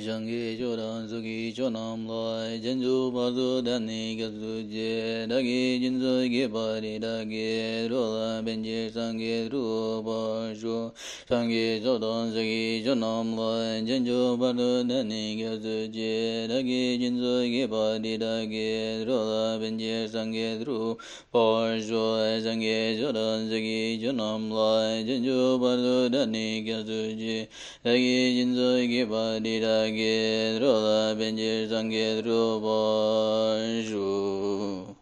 Shangi Jodan Sugi Chonam Lai Janju Bazu Dani Gazu Je Dagi Jinzu Gipari Dagi Rola Benji Sangi Rupa Shu Shangi Jodan Sugi Chonam Lai Janju Bazu Dani Gazu Je Dagi Jinzu Gipari Dagi Rola Benji Sangi Rupa Shu Shangi Jodan Sugi Chonam Lai Janju Bazu Dani Gazu Je Dagi Jinzu Gipari Dagi Rola Benji Sangi Rupa Shu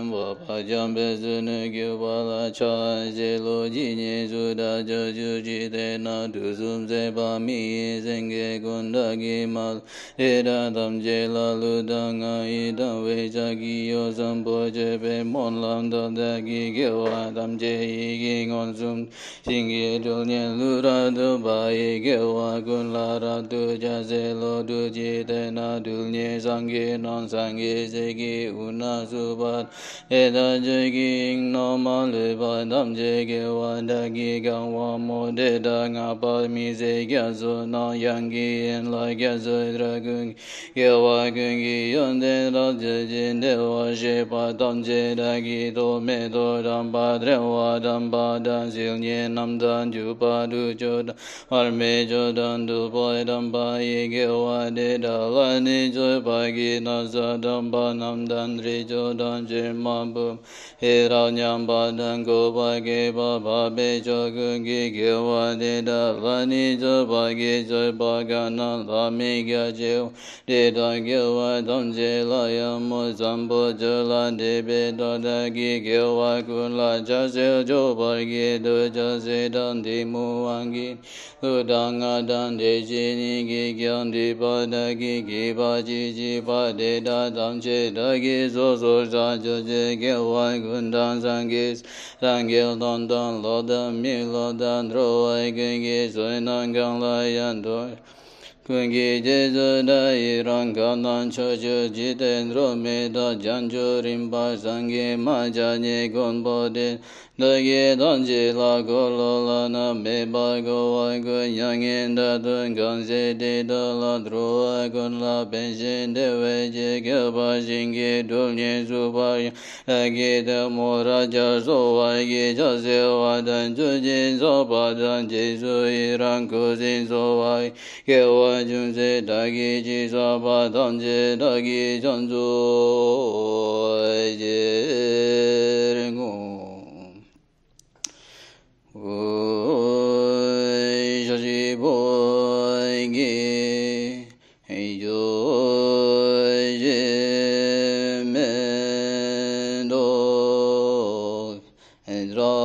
Wapa Jambe Sunu Gyupala Cha Zelo Jini Suda Joju Jite Na Dusum Sepa Mi Senge Kunda Gimal Eda Tam Jela Ludanga Ida Veja Giyo Sampo Jepe Mon Lam Tam Dagi Gyewa Tam Je Igi Ngon Sum Singi Dulnyen Lura Duba Gyewa Kun Lara Tu Jazelo Du Jite Na Dulnye Sangi Non Sangi Segi Una Subat Eda Jegi Noma Leba Dam Jegi Wadagi Gawa Modeda Ngapa Mise Gyazo Na Yangi En La Gyazo Dragung Gyawa Gungi Yonde Raja Jindewa Shepa Tam Jedagi To Me To Damba Drewa Damba Dan Silnye Namdan Jupa Du Jodan Arme Jodan Du Boy Damba Yegewa Deda Lani Joy Bagi Nasa Damba Namdan Jodan Jemabum Hira Nyamba Dan Gopa Geba Babe Jogungi Gyewa Deda Lani Joy Bagi Joy Bagana Lami Gyajeo Deda Gyewa Damje Layamo Zambo Jola Debe Dodagi Gyewa Kunla Jase Jo Bagi Do Jase Dan Dimu Wangi Udanga Dan Dejini Gigyan Dipa Dagi Giba Jiji Pa Deda Damje Dagi Zozo Jajoje Gyewa Gundan Sangis Sangil Don Don Lodan Mi Lodan Roai Gungi Soinan Ganglayan Doi Kungi Jesu Dai Ranganan Chojo Jiten Romeda Janjo Rimba Sangi Majanye Gonbode Dagi Danji La Golola Na Meba Goa Gun Yangin Datun Ganze De La Droa Gun La Benshin Dewe Jegaba Jingi Dulnye Subaya Dagi De Moraja Soa Gi Jase Wadan Jujin Sopa Dan Jesu Iran Kuzin Soa Gewa Junse Dagi Jisaba Damje Dagi Janju Jeringu Shashi Boy Gi Heijo Jemendo Endra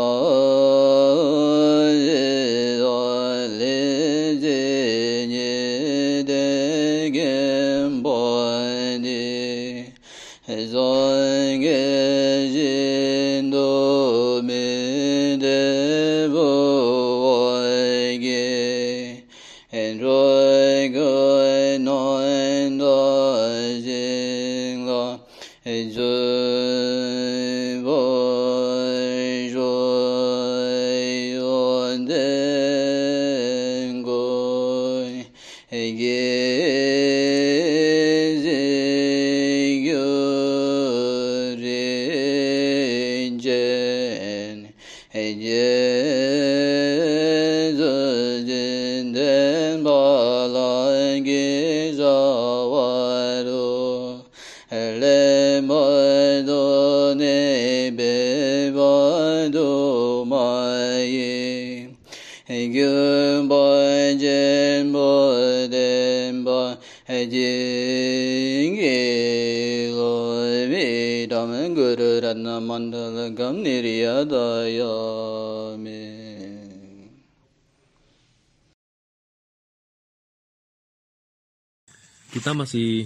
Kita masih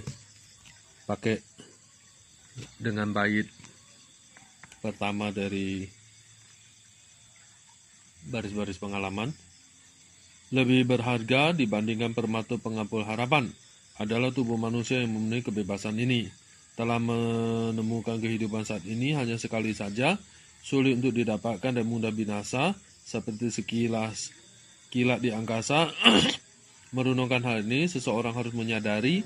pakai dengan bait pertama dari baris-baris pengalaman. Lebih berharga dibandingkan permata pengampul harapan adalah tubuh manusia yang memenuhi kebebasan ini. Telah menemukan kehidupan saat ini hanya sekali saja, sulit untuk didapatkan dan mudah binasa, seperti sekilas kilat di angkasa. Merenungkan hal ini, seseorang harus menyadari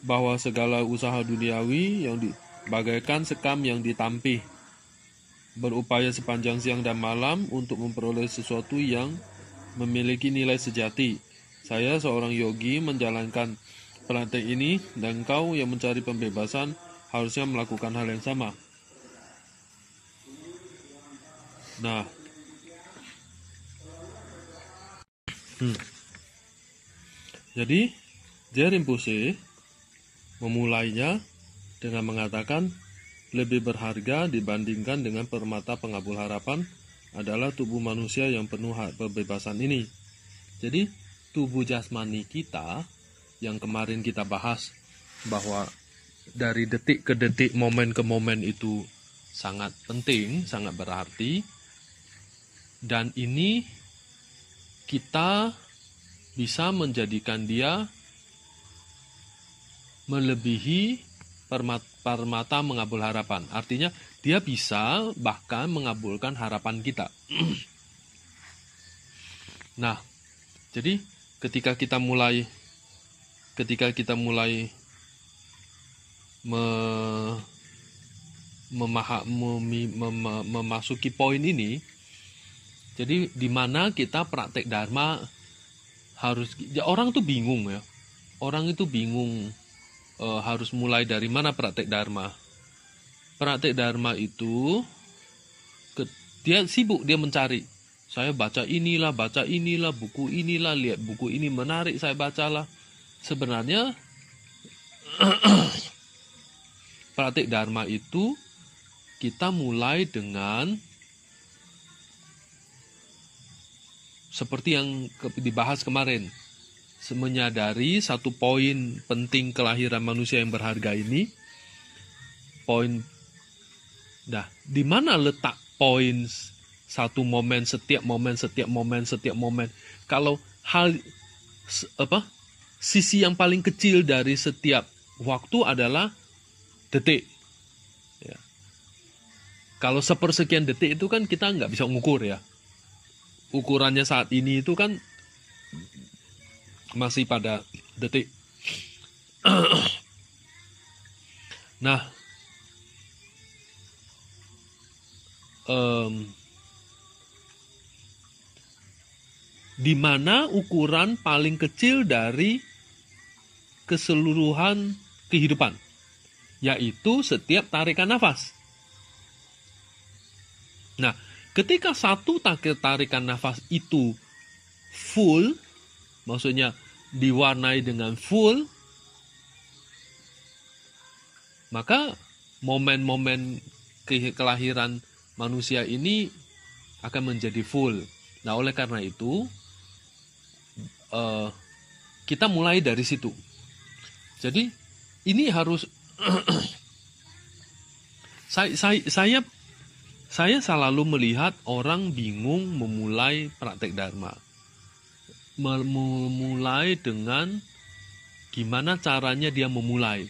bahwa segala usaha duniawi yang bagaikan sekam yang ditampih, berupaya sepanjang siang dan malam untuk memperoleh sesuatu yang memiliki nilai sejati. Saya seorang yogi menjalankan praktek ini, dan kau yang mencari pembebasan harusnya melakukan hal yang sama. Nah, jadi J. Rinpoche memulainya dengan mengatakan lebih berharga dibandingkan dengan permata pengabul harapan adalah tubuh manusia yang penuh kebebasan ini. Jadi tubuh jasmani kita yang kemarin kita bahas bahwa dari detik ke detik, momen ke momen itu sangat penting, sangat berarti, dan ini kita bisa menjadikan dia melebihi permata mengabul harapan. Artinya dia bisa bahkan mengabulkan harapan kita. Nah, jadi ketika kita mulai memasuki poin ini, jadi di mana kita praktek dharma harus, ya orang tuh bingung ya. Orang itu bingung harus mulai dari mana praktek dharma. Praktek dharma itu dia sibuk, dia mencari. Saya baca inilah, buku inilah, lihat buku ini menarik, saya bacalah. Sebenarnya praktek dharma itu kita mulai dengan seperti yang dibahas kemarin, menyadari satu poin penting kelahiran manusia yang berharga ini. Di mana letak poin satu momen, setiap momen. Kalau sisi yang paling kecil dari setiap waktu adalah detik. Ya. Kalau sepersekian detik itu kan kita nggak bisa ngukur ya. Ukurannya saat ini itu kan masih pada detik. Nah, di mana ukuran paling kecil dari keseluruhan kehidupan, yaitu setiap tarikan nafas. Nah, ketika satu tarikan nafas itu full, maksudnya diwarnai dengan full, maka momen-momen kelahiran manusia ini akan menjadi full. Nah, oleh karena itu, kita mulai dari situ. Jadi, ini harus saya selalu melihat orang bingung memulai praktek dharma. Memulai dengan gimana caranya dia memulai.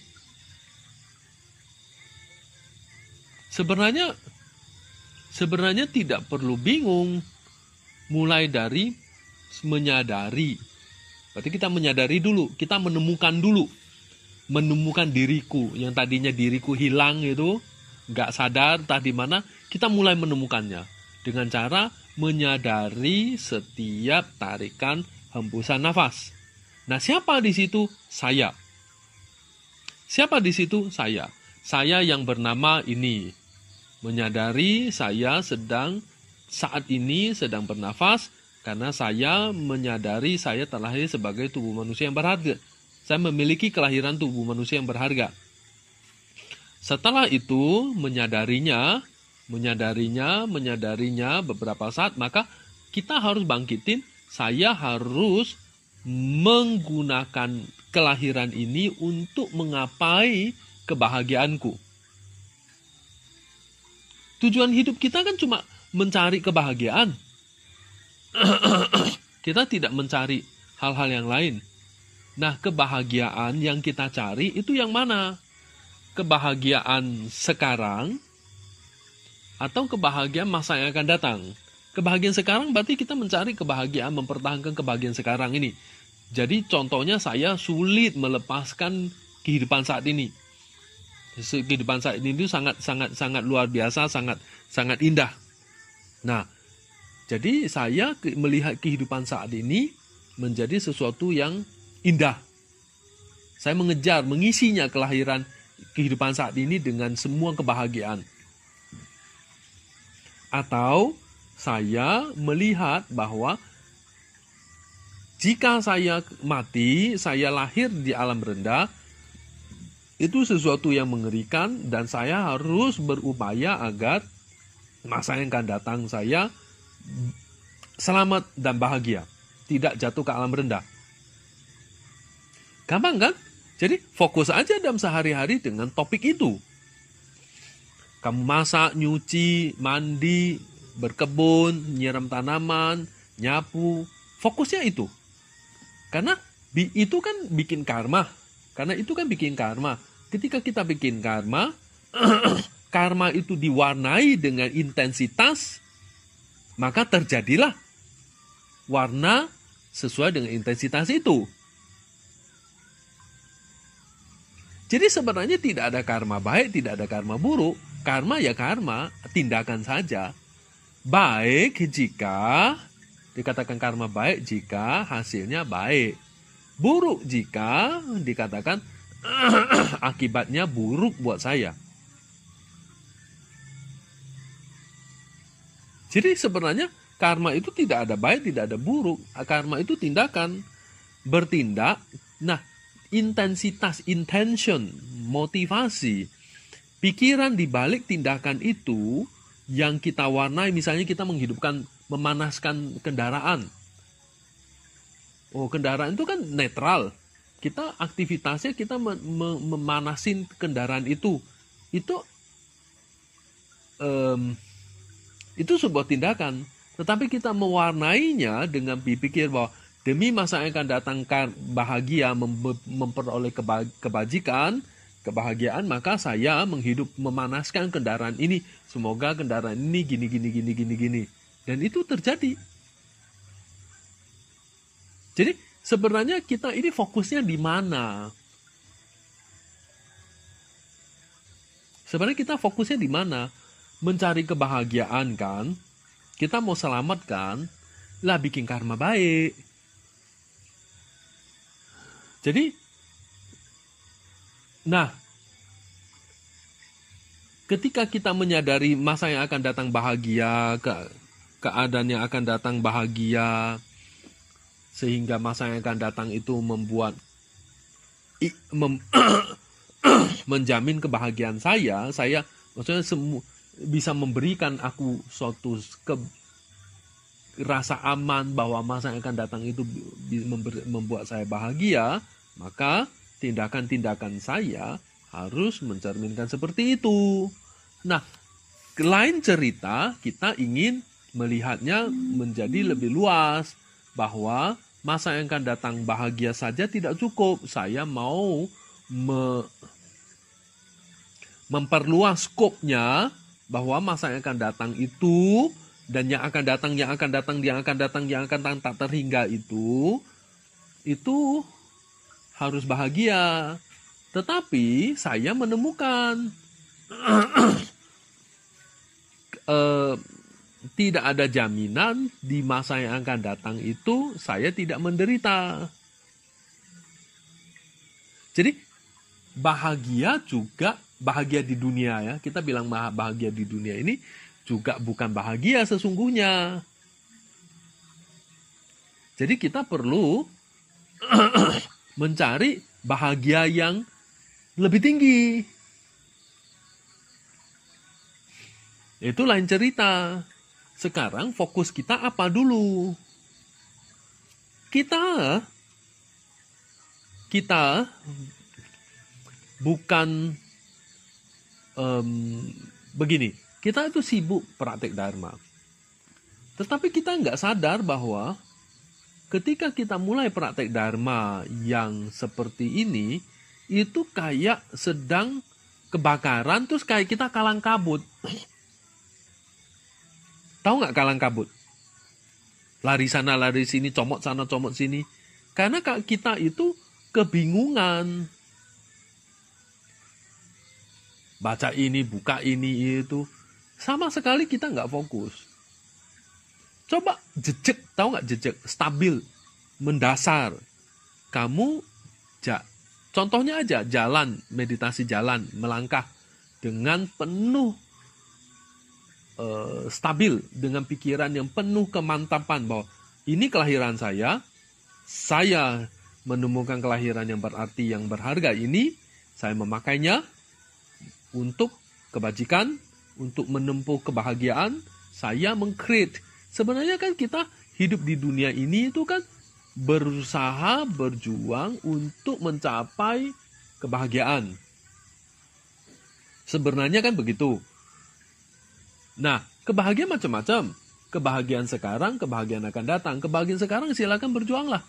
Sebenarnya tidak perlu bingung. Mulai dari menyadari. Berarti kita menyadari dulu, kita menemukan dulu. Menemukan diriku, yang tadinya diriku hilang itu, nggak sadar entah di mana, kita mulai menemukannya. Dengan cara menyadari setiap tarikan hembusan nafas. Nah, siapa di situ? Saya. Siapa di situ? Saya. Saya yang bernama ini. Menyadari saya saat ini sedang bernafas, karena saya menyadari saya telah lahir sebagai tubuh manusia yang berharga. Saya memiliki kelahiran tubuh manusia yang berharga. Setelah itu, menyadarinya beberapa saat, maka kita harus bangkitin, saya harus menggunakan kelahiran ini untuk menggapai kebahagiaanku. Tujuan hidup kita kan cuma mencari kebahagiaan. Kita tidak mencari hal-hal yang lain. Nah, kebahagiaan yang kita cari itu yang mana? Kebahagiaan sekarang atau kebahagiaan masa yang akan datang? Kebahagiaan sekarang berarti kita mencari kebahagiaan, mempertahankan kebahagiaan sekarang ini. Jadi contohnya saya sulit melepaskan kehidupan saat ini. Kehidupan saat ini itu sangat luar biasa, sangat indah. Nah, jadi saya melihat kehidupan saat ini menjadi sesuatu yang indah. Saya mengejar, mengisinya kelahiran kehidupan saat ini dengan semua kebahagiaan. Atau saya melihat bahwa jika saya mati, saya lahir di alam rendah, itu sesuatu yang mengerikan dan saya harus berupaya agar masa yang akan datang saya selamat dan bahagia, tidak jatuh ke alam rendah. Gampang kan? Jadi fokus aja dalam sehari-hari dengan topik itu. Kamu masak, nyuci, mandi, berkebun, nyiram tanaman, nyapu, fokusnya itu. Karena itu kan bikin karma. Ketika kita bikin karma, karma itu diwarnai dengan intensitas, maka terjadilah warna sesuai dengan intensitas itu. Jadi sebenarnya tidak ada karma baik, tidak ada karma buruk. Karma ya karma, tindakan saja. Baik jika dikatakan karma baik jika hasilnya baik. Buruk jika dikatakan akibatnya buruk buat saya. Jadi sebenarnya karma itu tidak ada baik, tidak ada buruk. Karma itu tindakan, bertindak. Nah, intensitas, intention, motivasi, pikiran di balik tindakan itu yang kita warnai, misalnya kita memanaskan kendaraan. Oh, kendaraan itu kan netral. Kita aktivitasnya kita memanasin kendaraan itu. Itu sebuah tindakan. Tetapi kita mewarnainya dengan berpikir bahwa demi masa yang akan datang bahagia, memperoleh kebahagiaan, maka saya memanaskan kendaraan ini. Semoga kendaraan ini gini. Dan itu terjadi. Jadi sebenarnya kita ini fokusnya di mana? Sebenarnya kita fokusnya di mana? Mencari kebahagiaan kan? Kita mau selamatkan, lah bikin karma baik. Jadi, nah, ketika kita menyadari masa yang akan datang bahagia, keadaan yang akan datang bahagia, sehingga masa yang akan datang itu menjamin kebahagiaan saya maksudnya bisa memberikan aku suatu rasa aman bahwa masa yang akan datang itu membuat saya bahagia, maka tindakan-tindakan saya harus mencerminkan seperti itu. Nah, lain cerita kita ingin melihatnya menjadi lebih luas, bahwa masa yang akan datang bahagia saja tidak cukup. Saya mau memperluas skopnya, bahwa masa yang akan datang itu dan yang akan datang tak terhingga itu harus bahagia. Tetapi saya menemukan tidak ada jaminan di masa yang akan datang itu saya tidak menderita. Jadi bahagia di dunia ya. Kita bilang bahagia di dunia ini juga bukan bahagia sesungguhnya. Jadi kita perlu mencari bahagia yang lebih tinggi. Itu lain cerita. Sekarang fokus kita apa dulu? Kita bukan begini. Kita itu sibuk praktek dharma. Tetapi kita nggak sadar bahwa ketika kita mulai praktek dharma yang seperti ini, itu kayak sedang kebakaran, terus kayak kita kalang kabut. Tahu nggak kalang kabut? lari sana, lari sini, comot sana, comot sini. Karena kita itu kebingungan. Baca ini, buka ini, itu. Sama sekali kita nggak fokus. Coba jejak, tahu nggak jejak? Stabil, mendasar. Kamu, contohnya aja, jalan, meditasi jalan, melangkah dengan penuh stabil, dengan pikiran yang penuh kemantapan bahwa ini kelahiran saya menemukan kelahiran yang berarti, yang berharga ini, saya memakainya untuk kebajikan, untuk menempuh kebahagiaan, saya meng-create. Sebenarnya kan kita hidup di dunia ini itu kan berusaha, berjuang untuk mencapai kebahagiaan. Sebenarnya kan begitu. Nah, kebahagiaan macam-macam. Kebahagiaan sekarang, kebahagiaan akan datang. Kebahagiaan sekarang silakan berjuanglah.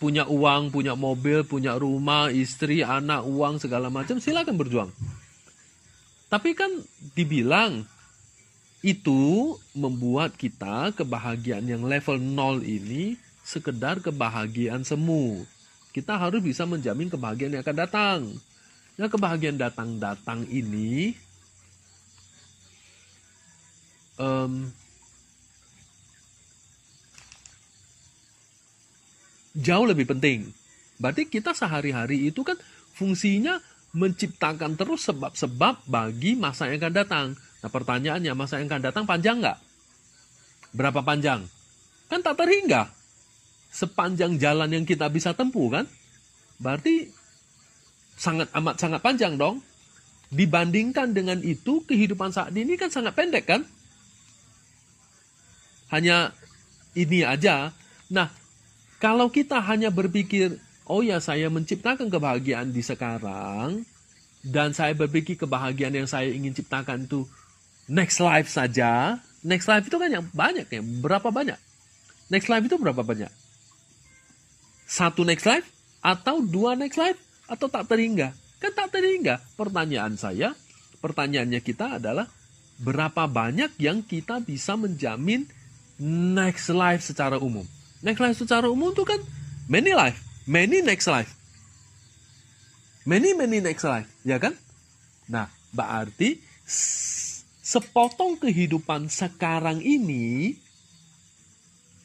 Punya uang, punya mobil, punya rumah, istri, anak, uang, segala macam, silakan berjuang. Tapi kan dibilang itu membuat kita kebahagiaan yang level 0 ini sekedar kebahagiaan semu. Kita harus bisa menjamin kebahagiaan yang akan datang. Nah, kebahagiaan datang-datang ini jauh lebih penting. Berarti kita sehari-hari itu kan fungsinya menciptakan terus sebab-sebab bagi masa yang akan datang. Nah, pertanyaannya, masa yang akan datang panjang nggak? Berapa panjang? Kan tak terhingga. Sepanjang jalan yang kita bisa tempuh kan? Berarti sangat panjang dong. Dibandingkan dengan itu, kehidupan saat ini kan sangat pendek kan? Hanya ini aja. Nah, kalau kita hanya berpikir, oh ya saya menciptakan kebahagiaan di sekarang, dan saya berpikir kebahagiaan yang saya ingin ciptakan itu next life saja. Next life itu kan yang banyak ya. Berapa banyak? Next life itu berapa banyak? 1 next life? Atau 2 next life? Atau tak terhingga? Kan tak terhingga. Pertanyaannya kita adalah, berapa banyak yang kita bisa menjamin next life secara umum? Next life secara umum itu kan many life, many next life. Many next life, ya kan? Nah, berarti sepotong kehidupan sekarang ini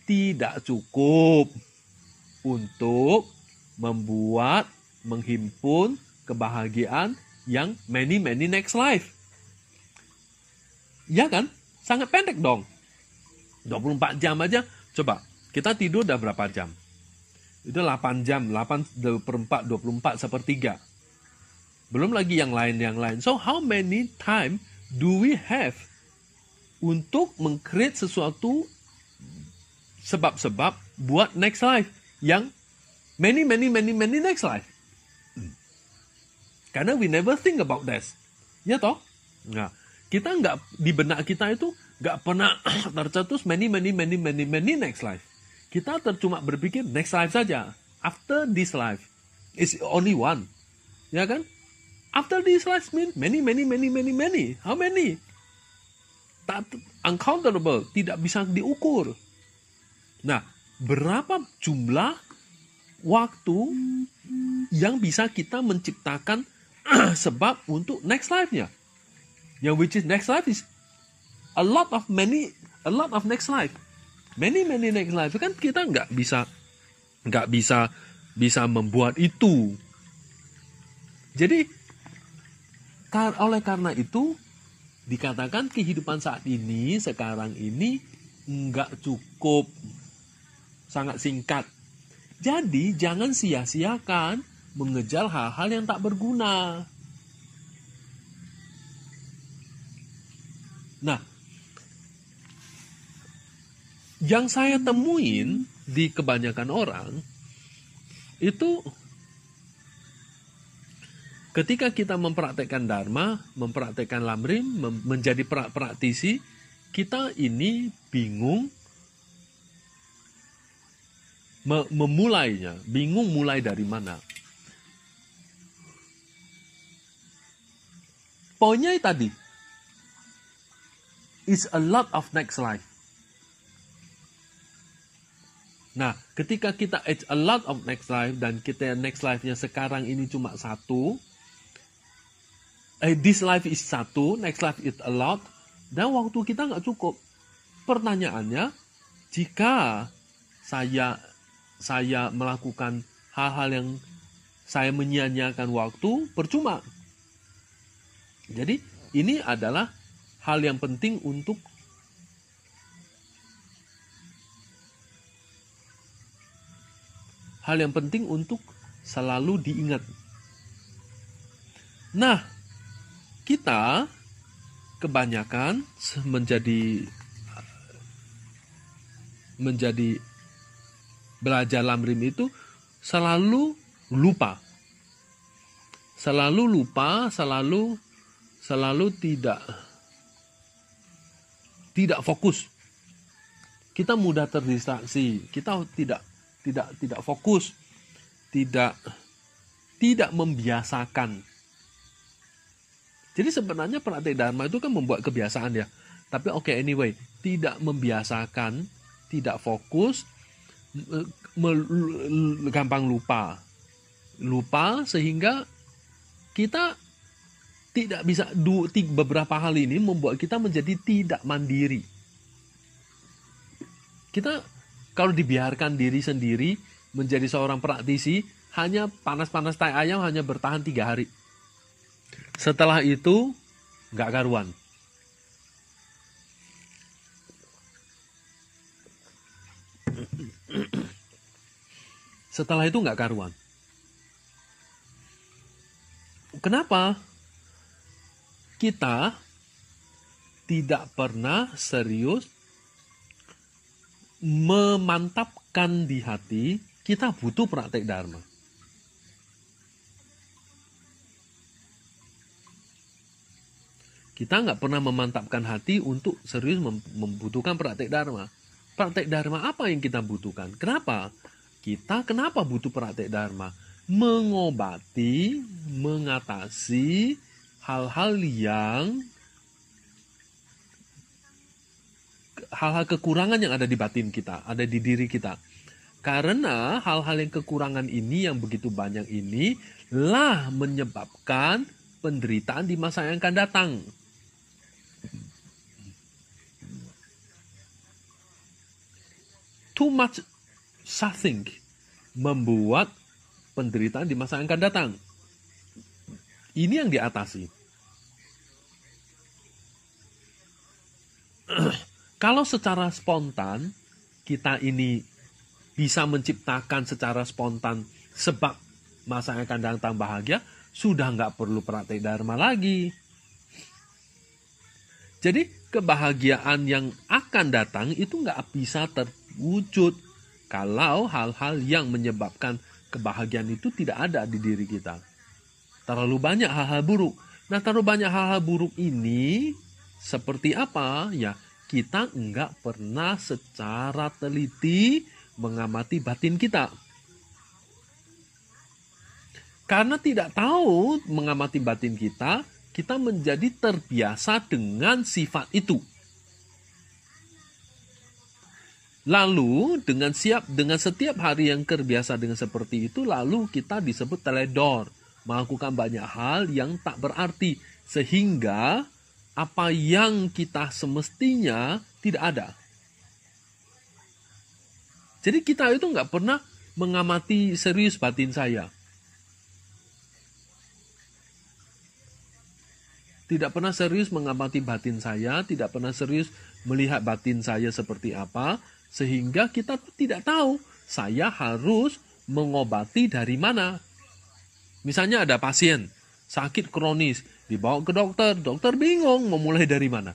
tidak cukup untuk menghimpun kebahagiaan yang many next life. Ya kan? Sangat pendek dong. 24 jam aja. Coba, kita tidur udah berapa jam? Itu 8 jam, 8/4, 24/3. Belum lagi yang lain. So, how many time do we have untuk meng-create sesuatu sebab-sebab buat next life yang many next life? Karena we never think about this. Ya toh? Nah, kita nggak, di benak kita itu nggak pernah tercetus many next life. Kita cuma berpikir next life saja. After this life is only one. Ya kan? After this life means many. How many? Uncountable, tidak bisa diukur. Nah, berapa jumlah waktu yang bisa kita menciptakan sebab untuk next life-nya? Yang which is next life is a lot of next life. Many next life. Kan kita nggak bisa membuat itu. Jadi oleh karena itu dikatakan kehidupan saat ini, sekarang ini nggak cukup, sangat singkat. Jadi jangan sia-siakan mengejar hal-hal yang tak berguna. Nah, yang saya temuin di kebanyakan orang itu ketika kita mempraktekkan Dharma, mempraktekkan Lamrim, menjadi praktisi, kita ini bingung memulainya, bingung mulai dari mana. Poinnya tadi, it's a lot of next life. Nah, ketika kita age a lot of next life dan kita next life-nya sekarang ini cuma satu, this life is satu, next life is a lot, dan waktu kita nggak cukup. Pertanyaannya, jika saya melakukan hal-hal yang saya menyia-nyiakan waktu, percuma. Jadi, ini adalah hal yang penting untuk selalu diingat. Nah, kita kebanyakan menjadi belajar lamrim itu selalu lupa, selalu tidak fokus. Kita mudah terdistraksi, kita tidak fokus, tidak membiasakan. Jadi sebenarnya praktek Dharma itu kan membuat kebiasaan ya. Tapi anyway, tidak membiasakan, tidak fokus, gampang lupa sehingga kita tidak bisa, beberapa hal ini membuat kita menjadi tidak mandiri. Kita kalau dibiarkan diri sendiri menjadi seorang praktisi, hanya panas-panas tai ayam hanya bertahan 3 hari. Setelah itu nggak karuan. Setelah itu nggak karuan. Kenapa? Kita tidak pernah serius memantapkan di hati kita butuh praktek Dharma. Kita nggak pernah memantapkan hati untuk serius membutuhkan praktek Dharma. Praktek Dharma apa yang kita butuhkan? Kenapa? Kenapa butuh praktek Dharma? Mengobati, mengatasi hal-hal kekurangan yang ada di batin kita, ada di diri kita. Karena hal-hal yang kekurangan ini, yang begitu banyak ini, lah menyebabkan penderitaan di masa yang akan datang. Too much suffering membuat penderitaan di masa yang akan datang. Ini yang diatasi. Kalau secara spontan, kita ini bisa menciptakan secara spontan sebab masa yang akan datang bahagia, sudah nggak perlu praktek Dharma lagi. Jadi kebahagiaan yang akan datang itu nggak bisa terwujud kalau hal-hal yang menyebabkan kebahagiaan itu tidak ada di diri kita. Terlalu banyak hal-hal buruk. Nah, terlalu banyak hal-hal buruk ini seperti apa? Ya, kita nggak pernah secara teliti mengamati batin kita. Karena tidak tahu mengamati batin kita, kita menjadi terbiasa dengan sifat itu. Lalu dengan setiap hari yang terbiasa dengan seperti itu, lalu kita disebut teledor, melakukan banyak hal yang tak berarti, sehingga apa yang kita semestinya tidak ada. Jadi kita itu nggak pernah mengamati serius batin saya. Tidak pernah serius mengamati batin saya, tidak pernah serius melihat batin saya seperti apa, sehingga kita tidak tahu saya harus mengobati dari mana. Misalnya ada pasien sakit kronis, dibawa ke dokter, dokter bingung mau mulai dari mana.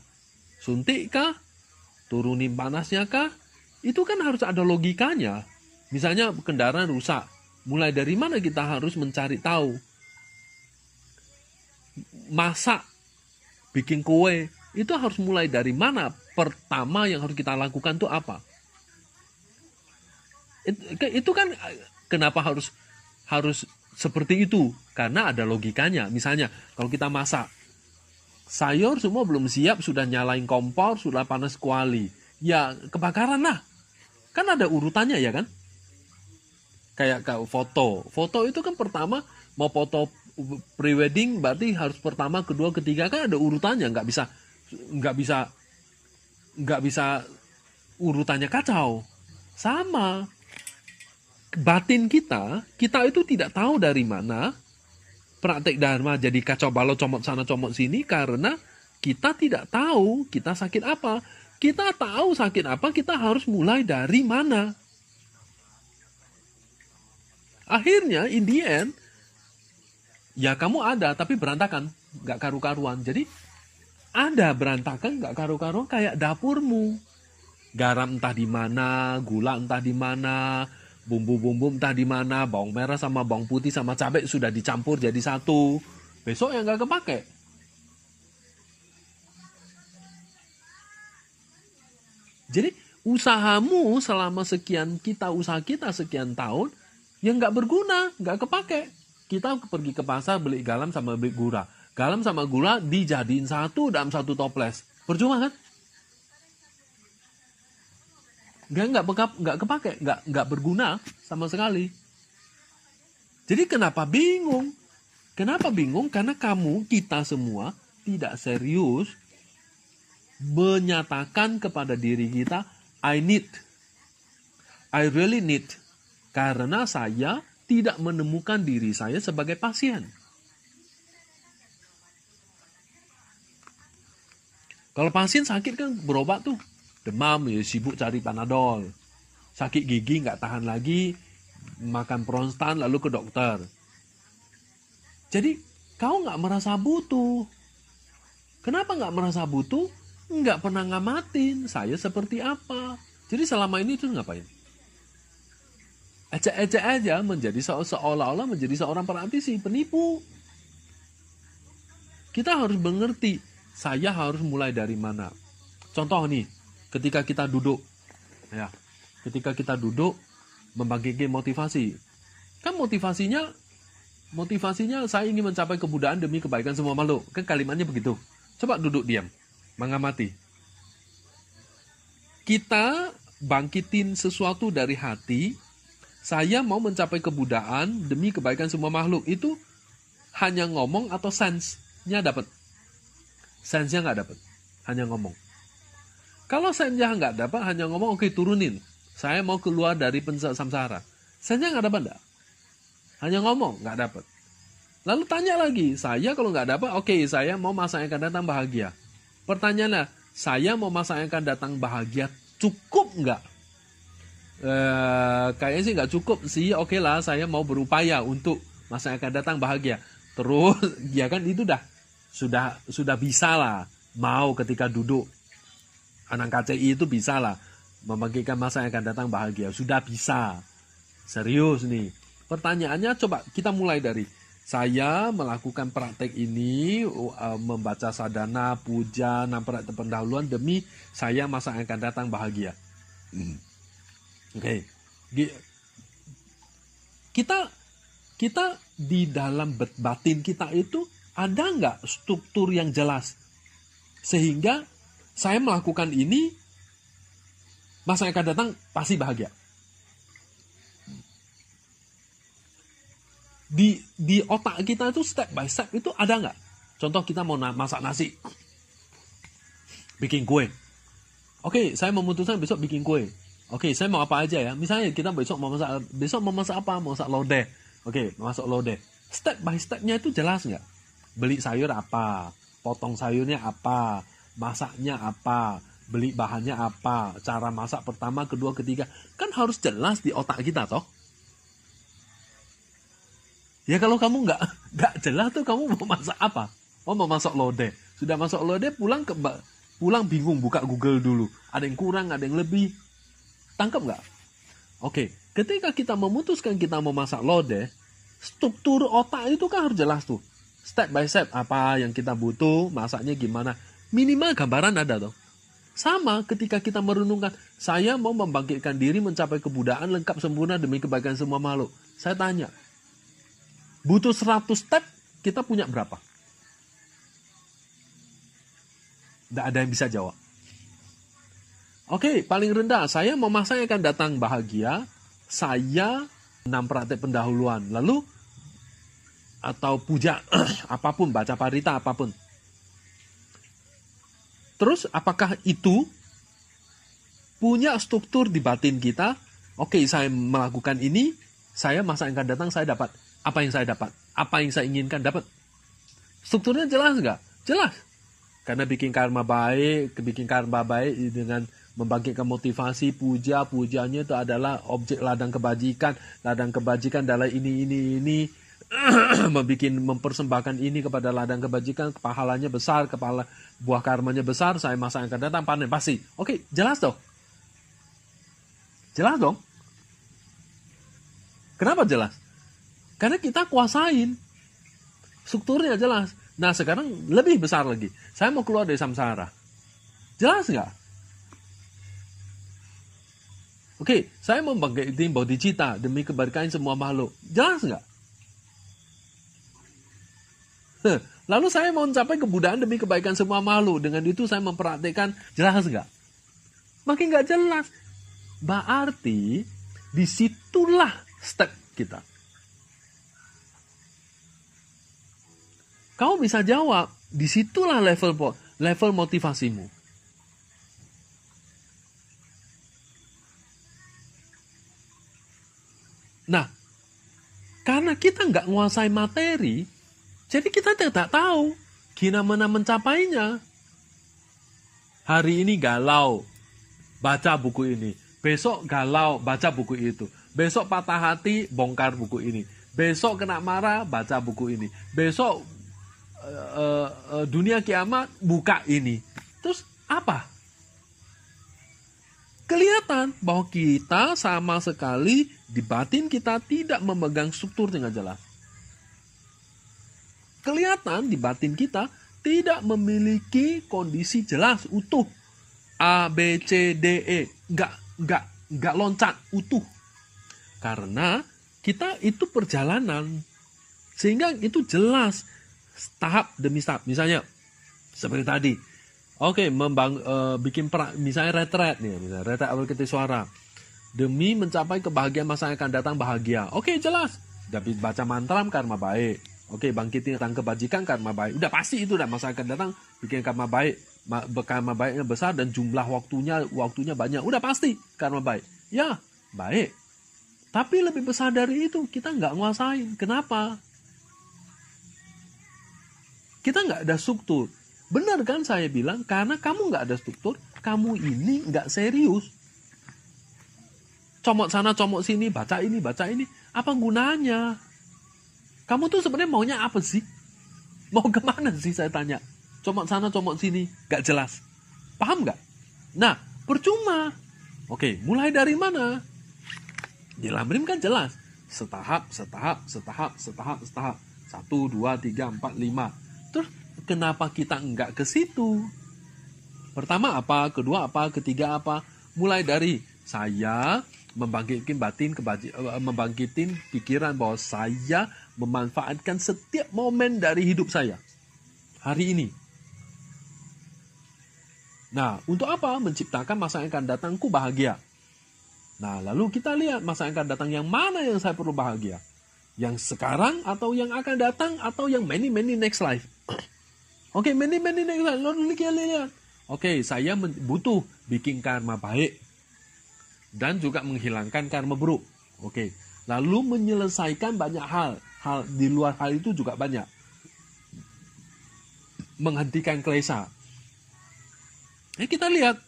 Suntik kah? Turunin panasnya kah? Itu kan harus ada logikanya. Misalnya kendaraan rusak, mulai dari mana kita harus mencari tahu. Masak, bikin kue, itu harus mulai dari mana? Pertama yang harus kita lakukan itu apa? Itu kan kenapa harus seperti itu? Karena ada logikanya. Misalnya kalau kita masak, sayur semua belum siap, sudah nyalain kompor, sudah panas kuali, ya kebakaran lah. Kan ada urutannya ya kan? Kayak foto. Foto itu kan pertama mau foto prewedding berarti harus pertama, kedua, ketiga, kan ada urutannya, nggak bisa urutannya kacau. Sama batin kita itu tidak tahu dari mana praktek dharma jadi kacau balau, comot sana comot sini, karena kita tidak tahu kita sakit apa. Kita tahu sakit apa, kita harus mulai dari mana. Akhirnya in the end ya kamu ada tapi berantakan, nggak karu-karuan. Jadi ada berantakan, nggak karu-karuan, kayak dapurmu. Garam entah di mana, gula entah di mana, bumbu-bumbu entah di mana, bawang merah sama bawang putih sama cabai sudah dicampur jadi satu. Besok yang nggak kepake. Jadi usahamu selama usaha kita sekian tahun yang nggak berguna, nggak kepake. Kita pergi ke pasar beli garam sama beli gula. Garam sama gula dijadiin satu dalam satu toples. Percuma kan? Nggak kepake, nggak berguna sama sekali. Jadi kenapa bingung? Kenapa bingung? Karena kita semua tidak serius menyatakan kepada diri kita, I really need. Karena saya tidak menemukan diri saya sebagai pasien. Kalau pasien sakit kan berobat tuh. Demam ya sibuk cari Panadol. Sakit gigi nggak tahan lagi, makan Pronstan lalu ke dokter. Jadi kau nggak merasa butuh. Kenapa nggak merasa butuh? Nggak pernah ngamatin saya seperti apa. Jadi selama ini tuh ngapain? Ecek-ecek aja, menjadi seolah-olah menjadi seorang praktisi, penipu. Kita harus mengerti, saya harus mulai dari mana. Contoh nih, ketika kita duduk membangkitkan motivasi. Kan motivasinya saya ingin mencapai kebudayaan demi kebaikan semua makhluk. Kan kalimatnya begitu. Coba duduk diam, mengamati. Kita bangkitin sesuatu dari hati, saya mau mencapai kebudayaan demi kebaikan semua makhluk. Itu hanya ngomong atau sense-nya dapat? Sense-nya nggak dapat, hanya ngomong. Kalau sense-nya nggak dapat, hanya ngomong, oke, turunin. Saya mau keluar dari samsara. Sense-nya nggak dapat nggak? Hanya ngomong, nggak dapat. Lalu tanya lagi, saya kalau nggak dapat, oke, saya mau masa yang akan datang bahagia. Pertanyaannya, saya mau masa yang akan datang bahagia, cukup nggak? Kayaknya sih nggak cukup sih. Oke lah, saya mau berupaya untuk masa yang akan datang bahagia. Terus ya kan itu sudah bisa lah. Mau ketika duduk anak KCI itu bisa lah membangkitkan masa yang akan datang bahagia. Sudah bisa. Serius nih. Pertanyaannya coba kita mulai dari saya melakukan praktek ini, membaca sadhana, puja, praktek pendahuluan demi saya masa yang akan datang bahagia. Oke. Kita di dalam batin kita itu ada nggak struktur yang jelas sehingga saya melakukan ini masa yang akan datang pasti bahagia. Di otak kita itu step by step itu ada nggak? Contoh kita mau masak nasi, bikin kue. Oke, saya memutuskan besok bikin kue. Oke, saya mau apa aja ya? Misalnya kita besok mau masak apa? Mau masak lodeh. Oke, masak lodeh. Step by stepnya itu jelas nggak? Beli sayur apa? Potong sayurnya apa? Masaknya apa? Beli bahannya apa? Cara masak pertama, kedua, ketiga. Kan harus jelas di otak kita toh. Ya kalau kamu nggak jelas tuh kamu mau masak apa? Oh mau masak lodeh. Sudah masak lodeh pulang bingung buka Google dulu. Ada yang kurang, ada yang lebih. Tangkap nggak? Oke, ketika kita memutuskan kita mau masak lodeh, struktur otak itu kan harus jelas tuh. Step by step apa yang kita butuh, masaknya gimana. Minimal gambaran ada tuh. Sama ketika kita merenungkan, saya mau membangkitkan diri mencapai kebudayaan lengkap sempurna demi kebaikan semua makhluk. Saya tanya, butuh 100 step, kita punya berapa? Tidak ada yang bisa jawab. Oke, paling rendah. Saya mau masa yang akan datang bahagia. Saya 6 praktek pendahuluan. Lalu, atau puja, apapun, baca parita, apapun. Terus, apakah itu punya struktur di batin kita? Oke, saya melakukan ini, saya masa yang akan datang, saya dapat. Apa yang saya dapat? Apa yang saya inginkan dapat? Strukturnya jelas nggak? Jelas. Karena bikin karma baik dengan membangkitkan motivasi, pujanya itu adalah objek ladang kebajikan adalah ini, mempersembahkan ini kepada ladang kebajikan, pahalanya besar, buah karmanya besar, saya masa yang akan datang panen, pasti. Oke, jelas dong. Jelas dong. Kenapa jelas? Karena kita kuasain. Strukturnya jelas. Nah, sekarang lebih besar lagi. Saya mau keluar dari samsara. Jelas nggak? Oke, saya mau membangkitkan bodhicitta demi keberkahan semua makhluk. Jelas nggak? Lalu saya mau mencapai kebudayaan demi kebaikan semua makhluk. Dengan itu saya mempraktikkan. Jelas nggak? Makin nggak jelas. Berarti disitulah step kita. Kau bisa jawab, disitulah level motivasimu. Nah, karena kita nggak menguasai materi, jadi kita tidak tahu gimana mencapainya. Hari ini galau, baca buku ini. Besok galau, baca buku itu. Besok patah hati, bongkar buku ini. Besok kena marah, baca buku ini. Besok dunia kiamat, buka ini. Terus apa? Kelihatan bahwa kita sama sekali di batin kita tidak memegang struktur dengan jelas. Kelihatan di batin kita tidak memiliki kondisi jelas, utuh. A, B, C, D, E. Enggak loncat, utuh. Karena kita itu perjalanan. Sehingga itu jelas. Tahap demi tahap. Misalnya, seperti tadi. Oke, misalnya retret nih. Misalnya retret Avalokitesvara. Demi mencapai kebahagiaan masa yang akan datang bahagia. Oke, jelas. Tapi baca mantra, karma baik. Oke, bangkitin tentang kebajikan, karma baik. Udah pasti itu dah masa akan datang bikin karma baik. Karma baiknya besar dan jumlah waktunya banyak. Udah pasti karma baik. Ya, baik. Tapi lebih besar dari itu kita nggak nguasain. Kenapa? Kita nggak ada struktur. Benar kan saya bilang, karena kamu nggak ada struktur, kamu ini nggak serius. Comot sana, comot sini, baca ini. Apa gunanya? Kamu tuh sebenarnya maunya apa sih? Mau kemana sih saya tanya? Comot sana, comot sini, nggak jelas. Paham nggak? Nah, percuma. Oke, mulai dari mana? Di Lamrim kan jelas. Setahap. 1, 2, 3, 4, 5. Terus kenapa kita enggak ke situ? Pertama apa? Kedua apa? Ketiga apa? Mulai dari saya membangkitin pikiran bahwa saya memanfaatkan setiap momen dari hidup saya hari ini. Nah, untuk apa? Menciptakan masa yang akan datangku bahagia. Nah, lalu kita lihat masa yang akan datang yang mana yang saya perlu bahagia. Yang sekarang atau yang akan datang atau yang many next life. Oke, many next life. Lalu kita lihat. Oke, saya butuh bikin karma baik. Dan juga menghilangkan karma buruk. Oke, lalu menyelesaikan banyak hal. Hal di luar hal itu juga banyak. Menghentikan klesa. Kita lihat.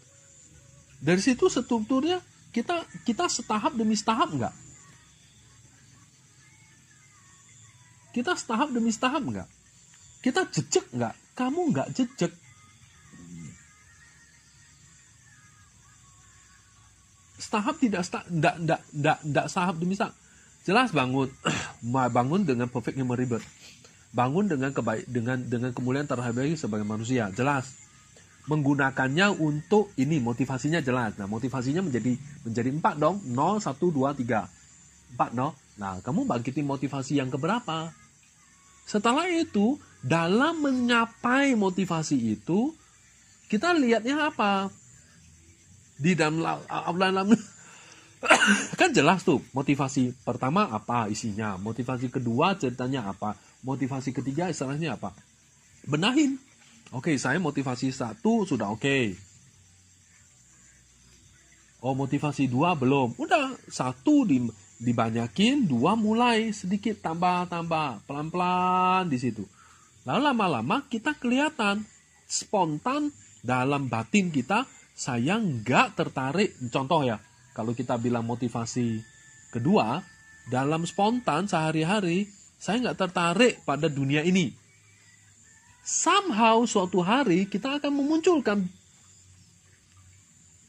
Dari situ strukturnya kita setahap demi setahap enggak? Kita setahap demi setahap enggak? Kita jejak enggak? Kamu enggak jejak. Setahap tidak setahap demi setahap. Jelas bangun dengan perfect human rebirth. Bangun dengan kemuliaan terhadap sebagai manusia, jelas. Menggunakannya untuk ini, motivasinya jelas. Nah, motivasinya menjadi 4 dong. 0, 1, 2, 3. 4 no. Nah, kamu bangkitin motivasi yang keberapa? Setelah itu, dalam mencapai motivasi itu, kita lihatnya apa? di dalam outline kan jelas tuh motivasi pertama apa isinya, motivasi kedua ceritanya apa, motivasi ketiga istilahnya apa. Benahin. Oke, saya motivasi 1 sudah oke. Oh, motivasi 2 belum. Udah, 1 dibanyakin, 2 mulai sedikit tambah pelan-pelan di situ. Lalu lama-lama kita kelihatan spontan dalam batin kita, saya nggak tertarik. Contoh ya, kalau kita bilang motivasi kedua, dalam spontan sehari-hari, saya nggak tertarik pada dunia ini. Somehow suatu hari kita akan memunculkan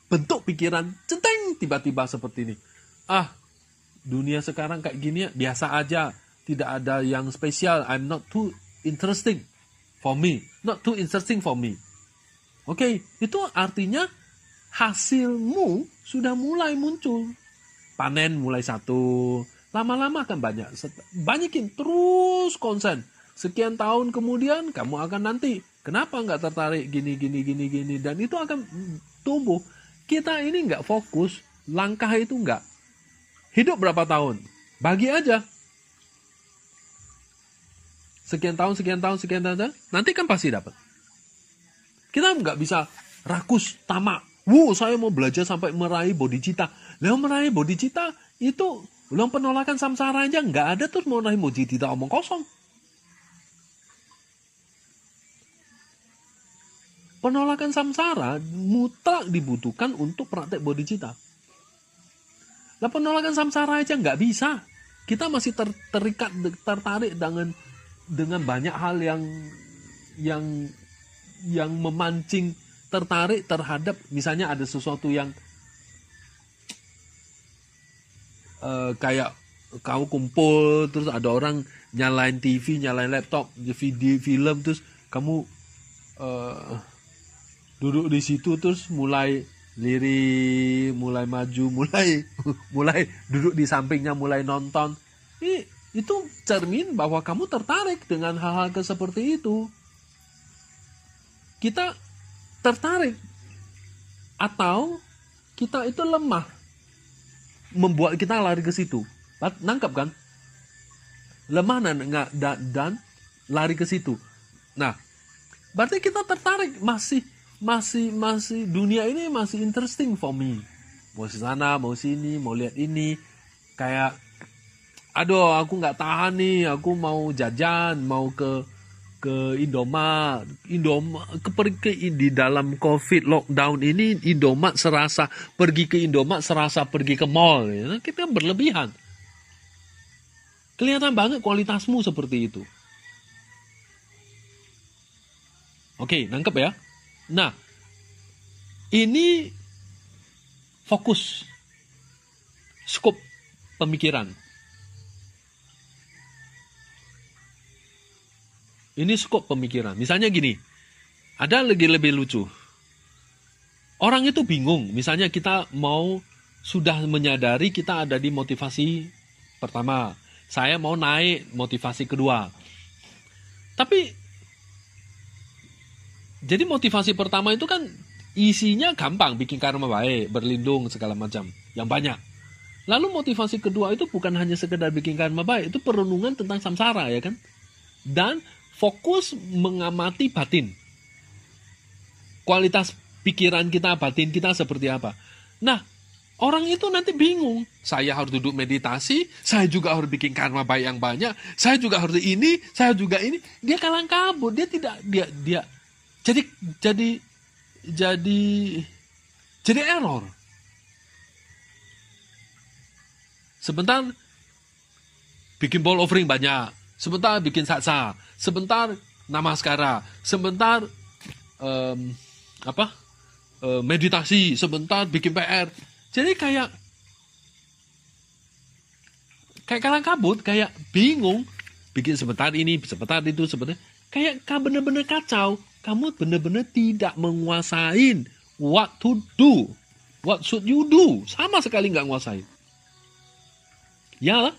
bentuk pikiran, centeng, tiba-tiba seperti ini. Dunia sekarang kayak gini biasa aja, tidak ada yang spesial. I'm not too interesting for me. Not too interesting for me. Oke, itu artinya hasilmu sudah mulai muncul. Panen mulai 1, lama-lama akan banyak. Banyakin terus konsen. Sekian tahun kemudian kamu akan nanti, kenapa nggak tertarik gini. Dan itu akan tumbuh. Kita ini nggak fokus, langkah itu nggak. Hidup berapa tahun? Bagi aja. Sekian tahun, nanti kan pasti dapat. Kita nggak bisa rakus, tamak. Saya mau belajar sampai meraih bodhicitta. Meraih bodhicitta itu, penolakan samsara aja nggak ada, terus mau meraih bodhicitta omong kosong. Penolakan samsara mutlak dibutuhkan untuk praktek bodhicitta. Penolakan samsara aja nggak bisa. Kita masih tertarik dengan banyak hal yang memancing tertarik terhadap, misalnya ada sesuatu yang kayak kau kumpul, terus ada orang nyalain TV, nyalain laptop, video, film, terus kamu duduk di situ terus mulai lirik, mulai maju, mulai duduk di sampingnya, mulai nonton. Itu cermin bahwa kamu tertarik dengan hal-hal seperti itu. Kita tertarik atau kita itu lemah membuat kita lari ke situ. Nangkap kan? Lemah dan lari ke situ. Nah, berarti kita tertarik, masih dunia ini masih interesting for me. Mau sana, mau sini, mau lihat ini. Kayak, aku nggak tahan nih, aku mau jajan, mau ke Indomaret. Di dalam COVID lockdown ini, pergi ke Indomaret serasa pergi ke mall. Kita berlebihan. Kelihatan banget kualitasmu seperti itu. Oke, nangkep ya? Nah, ini fokus, skop pemikiran. Ini skop pemikiran. Misalnya gini, ada lebih lucu. Orang itu bingung, misalnya kita sudah menyadari kita ada di motivasi pertama. Saya mau naik motivasi kedua. Tapi jadi motivasi pertama itu kan isinya gampang, bikin karma baik, berlindung segala macam, yang banyak. Lalu motivasi kedua itu bukan hanya sekedar bikin karma baik, itu perenungan tentang samsara, ya kan? Dan fokus mengamati batin. Kualitas pikiran kita, batin kita seperti apa. Nah, orang itu nanti bingung. Saya harus duduk meditasi, saya juga harus bikin karma baik yang banyak, saya juga harus ini, saya juga ini. Dia kalang kabut, dia jadi error. Sebentar bikin ball offering banyak, sebentar bikin satsa, sebentar namaskara, sebentar meditasi, sebentar bikin PR. Jadi kayak kalang kabut, kayak bingung, bikin sebentar ini, sebentar itu, sebentar. Kayak bener-bener kacau. Kamu benar-benar tidak menguasain what to do. What should you do? Sama sekali nggak nguasain. Ya lah.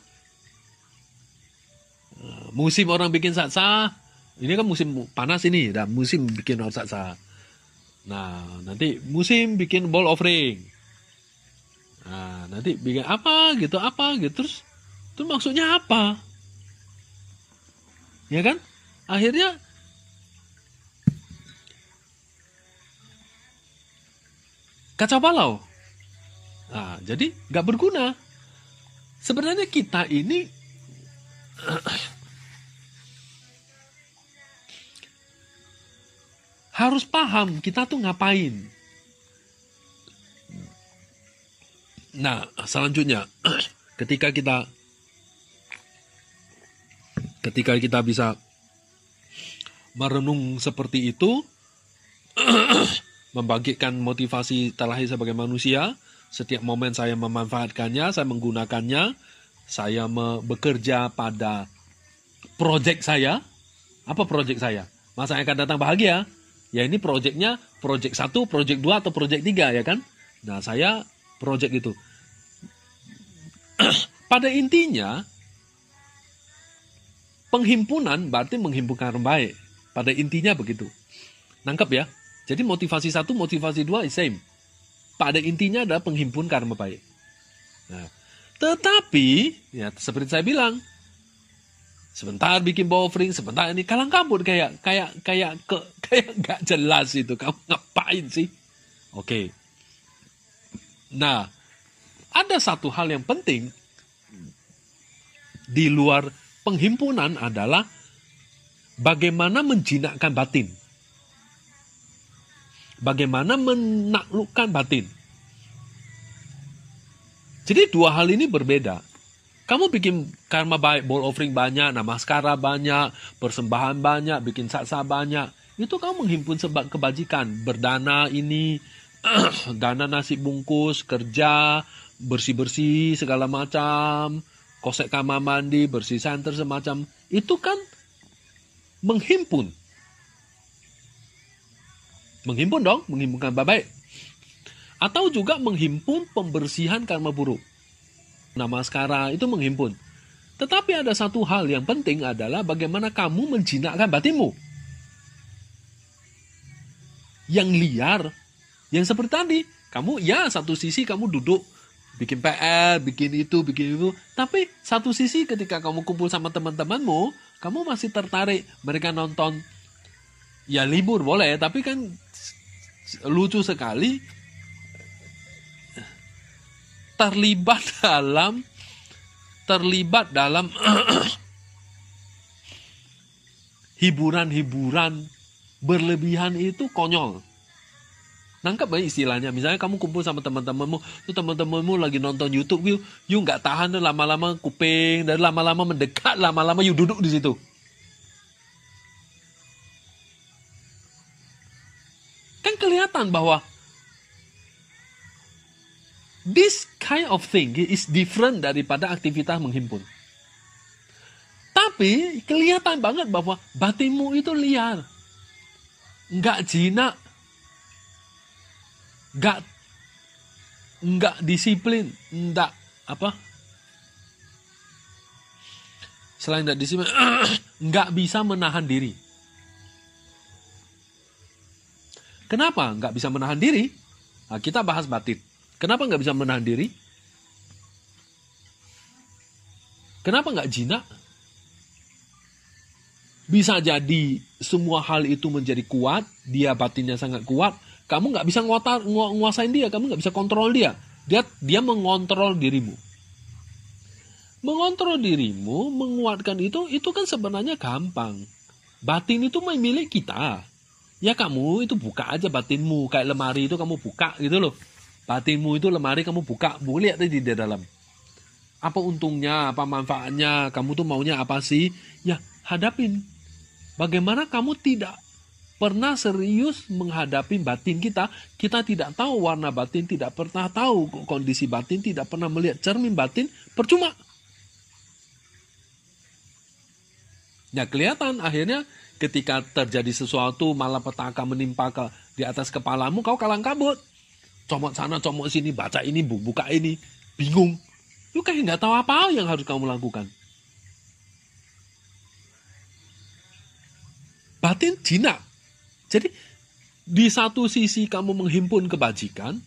Musim orang bikin satsa. Ini kan musim panas ini. Dan musim bikin orang satsa. Nah, nanti musim bikin ball offering. Nah, nanti bikin apa gitu. Terus itu maksudnya apa? Ya kan? Akhirnya kacau balau. Nah, jadi nggak berguna. Sebenarnya kita ini harus paham kita tuh ngapain. Nah, selanjutnya ketika kita bisa merenung seperti itu, membangkitkan motivasi terlahir sebagai manusia, setiap momen saya memanfaatkannya, saya menggunakannya, saya bekerja pada project saya. Apa project saya? Masa yang akan datang bahagia? Ya ini projectnya, project 1, project 2, atau project 3 ya kan? Nah saya project itu. Pada intinya, penghimpunan berarti menghimpunkan karma baik. Pada intinya begitu. Nangkep ya? Jadi motivasi 1, motivasi 2 is same. Pada intinya adalah penghimpun karma baik. Nah, tetapi, ya seperti saya bilang, sebentar bikin ball offering, sebentar ini kalang kabut kayak nggak jelas itu. Kamu ngapain sih? Oke. Nah, ada satu hal yang penting di luar penghimpunan adalah bagaimana menjinakkan batin. Bagaimana menaklukkan batin. Jadi dua hal ini berbeda. Kamu bikin karma baik, ball offering banyak, namaskara banyak, persembahan banyak, bikin satsa banyak. Itu kamu menghimpun kebajikan. Berdana ini, dana nasi bungkus, kerja, bersih-bersih segala macam, kosek kamar mandi, bersih center semacam. Itu kan menghimpun. Menghimpun dong, menghimpunkan baik. Atau juga menghimpun pembersihan karma buruk. Namaskara itu menghimpun. Tetapi ada satu hal yang penting adalah bagaimana kamu menjinakkan batinmu. Yang liar, yang seperti tadi, kamu ya satu sisi kamu duduk, bikin PR, bikin itu. Tapi satu sisi ketika kamu kumpul sama teman-temanmu, kamu masih tertarik mereka nonton. Ya libur boleh, tapi kan lucu sekali terlibat dalam hiburan-hiburan berlebihan itu konyol. Nangkep ya istilahnya. Misalnya kamu kumpul sama teman-temanmu, tuh teman-temanmu lagi nonton YouTube, you nggak tahan lama-lama kuping, dan lama-lama mendekat, lama-lama you duduk di situ. Kan kelihatan bahwa this kind of thing is different daripada aktivitas menghimpun. Tapi kelihatan banget bahwa batinmu itu liar. Nggak jinak. Nggak disiplin. Selain nggak disiplin, nggak bisa menahan diri. Kenapa nggak bisa menahan diri? Nah, kita bahas batin. Kenapa nggak bisa menahan diri? Kenapa nggak jinak? Bisa jadi semua hal itu menjadi kuat, dia batinnya sangat kuat, kamu nggak bisa nguasain dia, kamu nggak bisa kontrol dia. Dia mengontrol dirimu. Mengontrol dirimu, menguatkan itu kan sebenarnya gampang. Batin itu milik kita. Ya kamu itu buka aja batinmu, kayak lemari itu kamu buka gitu loh. Batinmu itu lemari kamu buka, boleh lihat di dalam. Apa untungnya, apa manfaatnya, kamu tuh maunya apa sih? Ya hadapin. Bagaimana kamu tidak pernah serius menghadapi batin kita tidak tahu warna batin, tidak pernah tahu kondisi batin, tidak pernah melihat cermin batin, percuma. Ya kelihatan akhirnya ketika terjadi sesuatu malapetaka menimpa di atas kepalamu, kau kalang kabut. Comot sana, comot sini, baca ini, buka ini, bingung. Lu kayak nggak tahu apa yang harus kamu lakukan. Batin jinak. Jadi Di satu sisi kamu menghimpun kebajikan,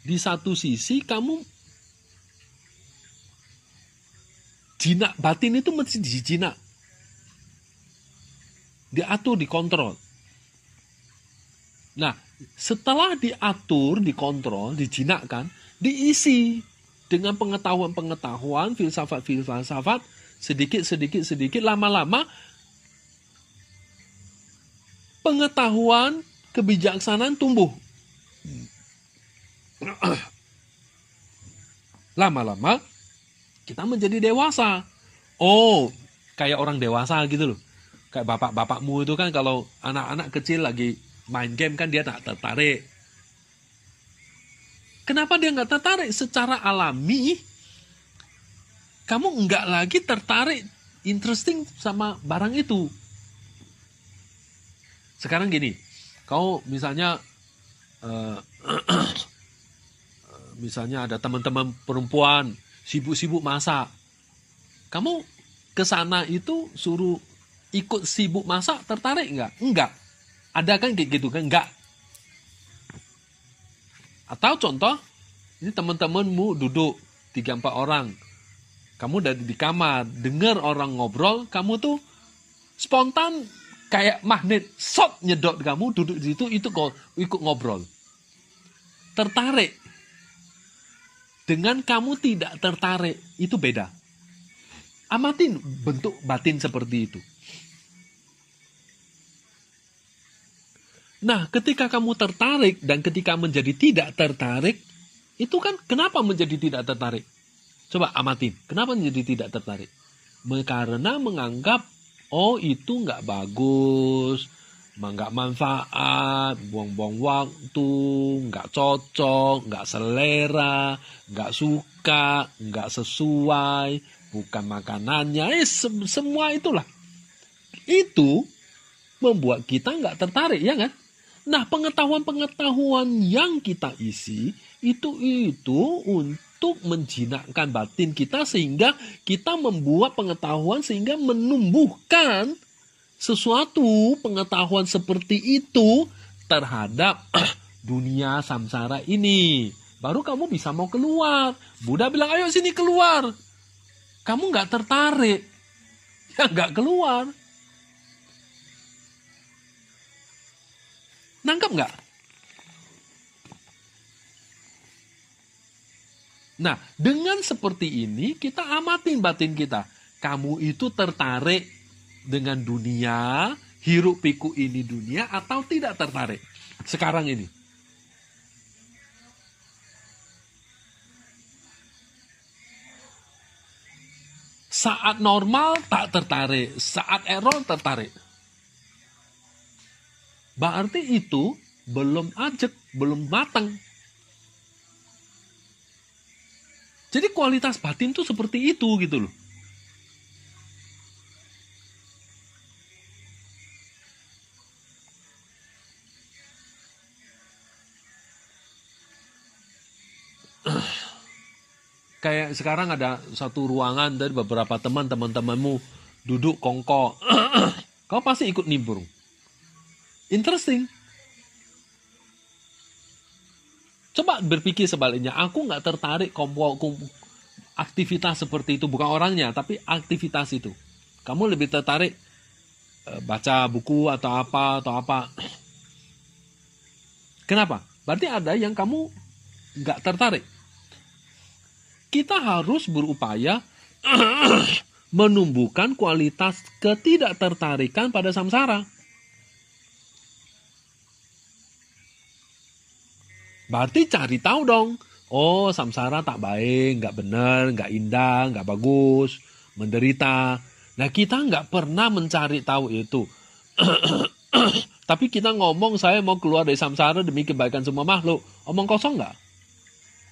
di satu sisi kamu jinak. Batin itu mesti dijinak, diatur, dikontrol. Nah, setelah diatur, dikontrol, dijinakkan, diisi dengan pengetahuan-pengetahuan, filsafat-filsafat, sedikit, lama-lama pengetahuan, kebijaksanaan tumbuh. Lama-lama kita menjadi dewasa. Oh, kayak orang dewasa gitu loh. Kayak bapak-bapakmu itu kan kalau anak-anak kecil lagi main game kan dia tak tertarik. Kenapa dia nggak tertarik? Secara alami, kamu nggak lagi tertarik, interesting sama barang itu. Sekarang gini, kau misalnya misalnya ada teman-teman perempuan sibuk-sibuk masak. Kamu ke sana itu suruh ikut sibuk masak, tertarik nggak? Enggak. Ada kan kayak gitu kan? Enggak. Atau contoh, ini teman-temanmu duduk 3-4 orang. Kamu dari di kamar, dengar orang ngobrol, kamu tuh spontan kayak magnet, shot nyedot kamu duduk di situ, itu ikut ngobrol. Tertarik. Dengan kamu tidak tertarik, itu beda. Amatin bentuk batin seperti itu. Nah, ketika kamu tertarik dan ketika menjadi tidak tertarik, itu kan kenapa menjadi tidak tertarik? Coba amatin, kenapa menjadi tidak tertarik? Karena menganggap, oh itu nggak bagus, nggak manfaat, buang-buang waktu, nggak cocok, nggak selera, nggak suka, nggak sesuai, bukan makanannya, semua itulah. Itu membuat kita nggak tertarik, ya kan? Nah, pengetahuan-pengetahuan yang kita isi itu untuk menjinakkan batin kita sehingga kita membuat pengetahuan sehingga menumbuhkan sesuatu pengetahuan seperti itu terhadap dunia samsara ini. Baru kamu bisa mau keluar. Buddha bilang, ayo sini keluar. Kamu nggak tertarik, ya nggak keluar. Nangkap nggak? Nah, dengan seperti ini kita amatin batin kita. Kamu itu tertarik dengan dunia, hiruk pikuk ini dunia atau tidak tertarik? Sekarang ini. Saat normal tak tertarik, saat error tertarik. Berarti itu belum ajek, belum matang. Jadi kualitas batin tuh seperti itu gitu loh. Kayak sekarang ada satu ruangan dari beberapa teman-temanmu duduk kongko. Kau pasti ikut nimbrung. Interesting. Coba berpikir sebaliknya. Aku nggak tertarik aktivitas seperti itu. Bukan orangnya, tapi aktivitas itu. Kamu lebih tertarik baca buku atau apa. Kenapa? Berarti ada yang kamu nggak tertarik. Kita harus berupaya menumbuhkan kualitas ketidaktertarikan pada samsara. Berarti cari tahu dong. Oh, samsara tak baik, nggak benar, nggak indah, nggak bagus, menderita. Nah, kita nggak pernah mencari tahu itu. Tapi kita ngomong, saya mau keluar dari samsara demi kebaikan semua makhluk. Omong kosong nggak?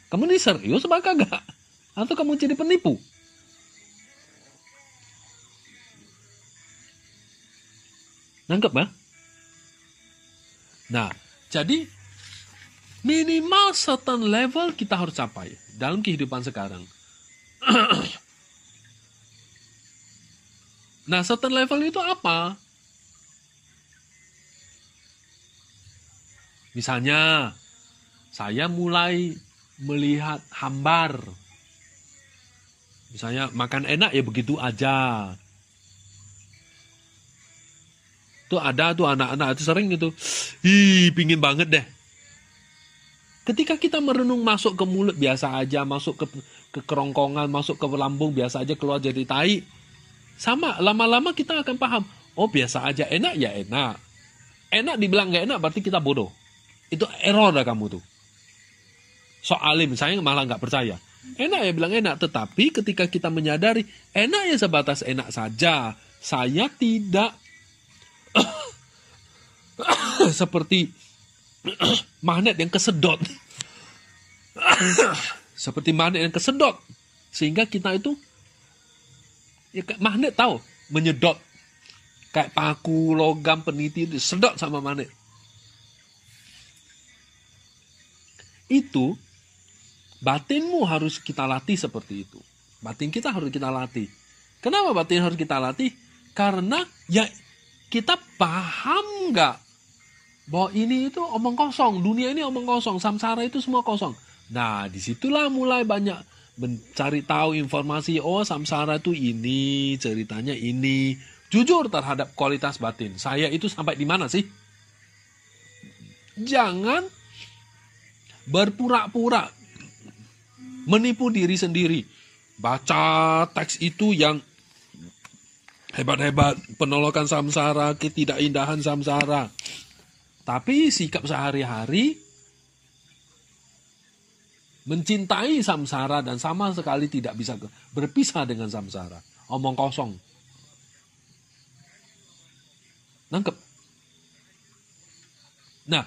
Kamu ini serius apa kagak? Atau kamu jadi penipu? Nangkep ya? Nah, jadi minimal certain level kita harus capai dalam kehidupan sekarang. Nah, certain level itu apa? Misalnya, saya mulai melihat hambar. Misalnya makan enak ya begitu aja. Tuh ada tuh anak-anak itu sering gitu. Pingin banget deh. Ketika kita merenung masuk ke mulut biasa aja, masuk ke kerongkongan, masuk ke lambung biasa aja, keluar jadi tai. Sama, lama-lama kita akan paham. Oh biasa aja, enak ya enak. Enak dibilang gak enak berarti kita bodoh. Itu error dah kamu tuh. Sok alim, saya malah gak percaya. Enak ya bilang enak, tetapi ketika kita menyadari enak ya sebatas enak saja. Saya tidak seperti magnet yang kesedot. Seperti magnet yang kesedot. Sehingga kita itu ya, magnet tahu, menyedot. Kayak paku, logam, peniti, disedot sama magnet. Itu batinmu harus kita latih seperti itu. Batin kita harus kita latih. Kenapa batin harus kita latih? Karena ya kita paham nggak bahwa ini itu omong kosong, dunia ini omong kosong, samsara itu semua kosong. Nah, disitulah mulai banyak mencari tahu informasi. Oh, samsara itu ini, ceritanya ini. Jujur terhadap kualitas batin. Saya itu sampai di mana sih? Jangan berpura-pura menipu diri sendiri. Baca teks itu yang hebat-hebat, penolakan samsara, ketidakindahan samsara. Tapi sikap sehari-hari mencintai samsara dan sama sekali tidak bisa berpisah dengan samsara. Omong kosong. Nangkep? Nah,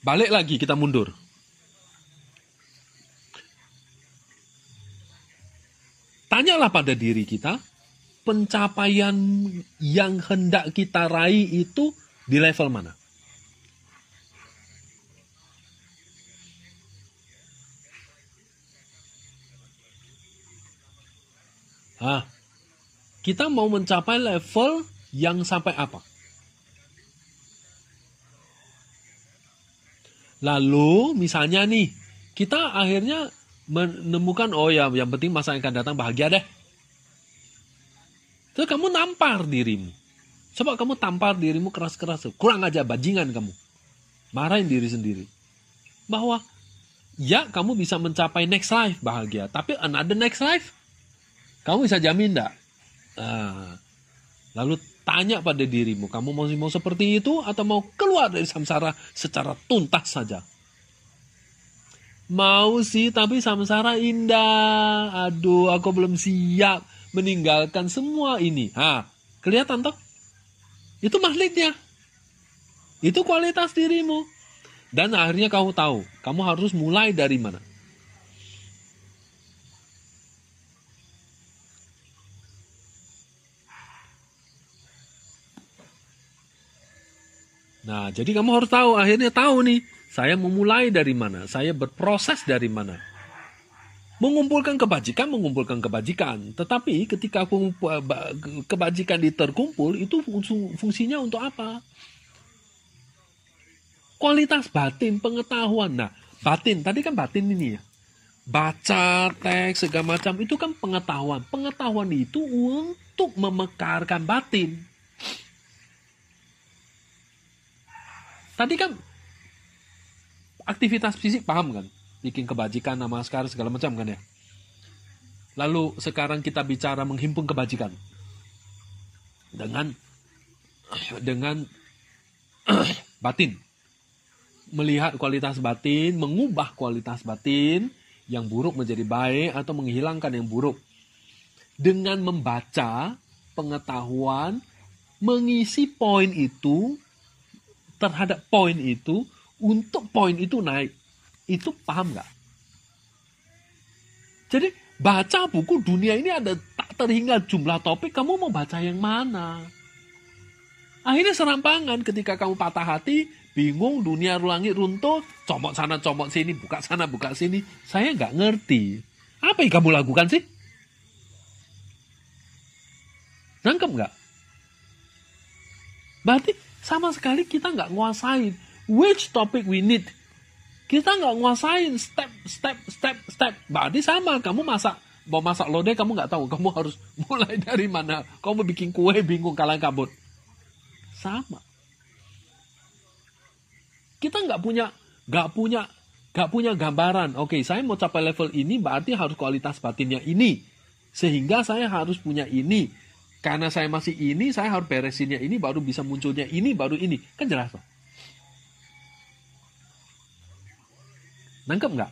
balik lagi kita mundur. Tanyalah pada diri kita, pencapaian yang hendak kita raih itu di level mana? Kita mau mencapai level yang sampai apa? Lalu misalnya nih, kita akhirnya menemukan, oh ya yang penting masa yang akan datang bahagia deh. Terus kamu nampar dirimu. Coba kamu tampar dirimu keras-keras. Kurang aja bajingan kamu. Marahin diri sendiri. Bahwa ya kamu bisa mencapai next life bahagia. Tapi another next life, kamu bisa jamin enggak? Lalu tanya pada dirimu, kamu mau seperti itu atau mau keluar dari samsara secara tuntas saja? Mau sih, tapi samsara indah. Aduh, aku belum siap meninggalkan semua ini. Kelihatan toh? Itu magnetnya. Itu kualitas dirimu. Dan akhirnya kamu tahu, kamu harus mulai dari mana. Nah, jadi kamu harus tahu, akhirnya tahu nih, saya memulai dari mana, saya berproses dari mana. Mengumpulkan kebajikan. Tetapi ketika kebajikan terkumpul, itu fungsinya untuk apa? Kualitas batin, pengetahuan. Nah, batin, tadi kan batin ini ya. Baca, teks, segala macam, itu kan pengetahuan. Pengetahuan itu untuk memekarkan batin. Tadi kan aktivitas fisik paham kan? Bikin kebajikan, namaskar, segala macam kan ya? Lalu sekarang kita bicara menghimpun kebajikan. Dengan batin. Melihat kualitas batin, mengubah kualitas batin yang buruk menjadi baik atau menghilangkan yang buruk. Dengan membaca pengetahuan, mengisi poin itu, terhadap poin itu, untuk poin itu naik. Itu paham nggak? Jadi baca buku dunia ini ada tak terhingga jumlah topik, kamu mau baca yang mana? Akhirnya serampangan ketika kamu patah hati, bingung, dunia langit runtuh, comot sana comot sini, buka sana buka sini. Saya nggak ngerti. Apa yang kamu lakukan sih? Nangkep nggak? Berarti sama sekali kita nggak nguasain which topic we need. Kita nggak nguasain step. Berarti sama, kamu mau masak lodeh, kamu nggak tahu, kamu harus mulai dari mana. Kamu bikin kue, bingung, kalang kabut. Sama. Kita nggak punya gambaran. Oke, saya mau capai level ini, berarti harus kualitas batinnya ini. Sehingga saya harus punya ini. Karena saya masih ini, saya harus beresinnya ini, baru bisa munculnya ini, baru ini. Kan jelas, Pak. Nangkep nggak?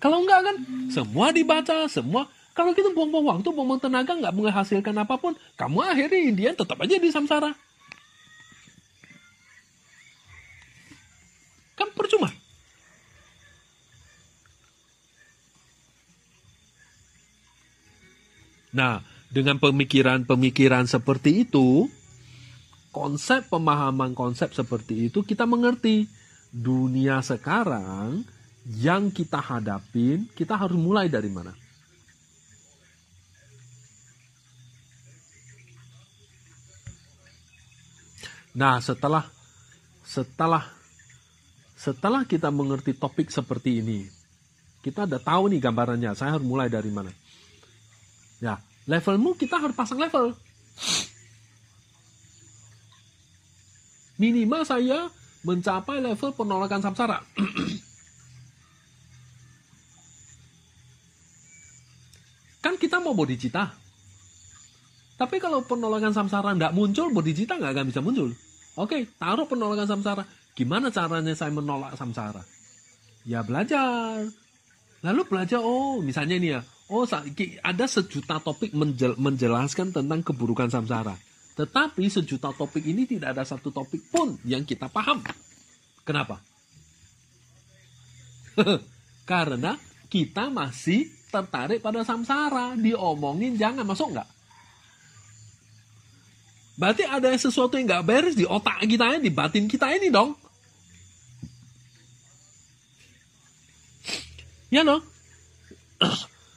Kalau nggak kan, semua dibaca, semua. Kalau kita buang-buang waktu, buang-buang tenaga, nggak menghasilkan apapun, kamu akhirnya Indian tetap aja di samsara. Kan percuma. Nah, dengan pemikiran seperti itu, pemahaman konsep seperti itu, kita mengerti dunia sekarang yang kita hadapin, kita harus mulai dari mana? Nah, setelah kita mengerti topik seperti ini, kita udah tahu nih gambarannya, saya harus mulai dari mana. Ya, levelmu kita harus pasang level. Minimal saya mencapai level penolakan samsara. Kan kita mau bodhicitta. Tapi kalau penolakan samsara nggak muncul, bodhicitta nggak akan bisa muncul. Oke, taruh penolakan samsara. Gimana caranya saya menolak samsara? Ya belajar. Lalu belajar, misalnya ini ya. Ada sejuta topik menjelaskan tentang keburukan samsara. Tetapi sejuta topik ini tidak ada satu topik pun yang kita paham. Kenapa? Karena kita masih tertarik pada samsara. Diomongin jangan, masuk nggak? Berarti ada sesuatu yang nggak beres di otak kita ini, di batin kita ini dong. Ya dong.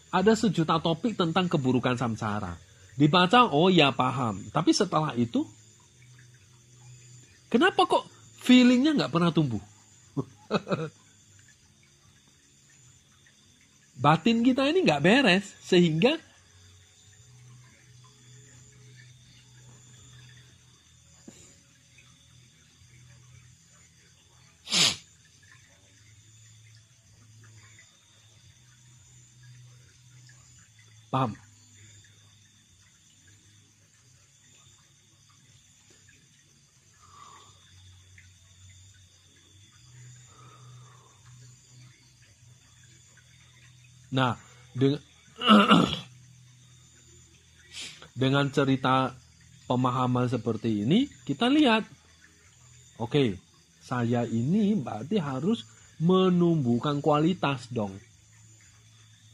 Ada sejuta topik tentang keburukan samsara. Dibaca, ya paham. Tapi setelah itu, kenapa kok feelingnya nggak pernah tumbuh? Batin kita ini nggak beres, sehingga paham. Nah, dengan cerita pemahaman seperti ini, kita lihat, oke, saya ini berarti harus menumbuhkan kualitas dong.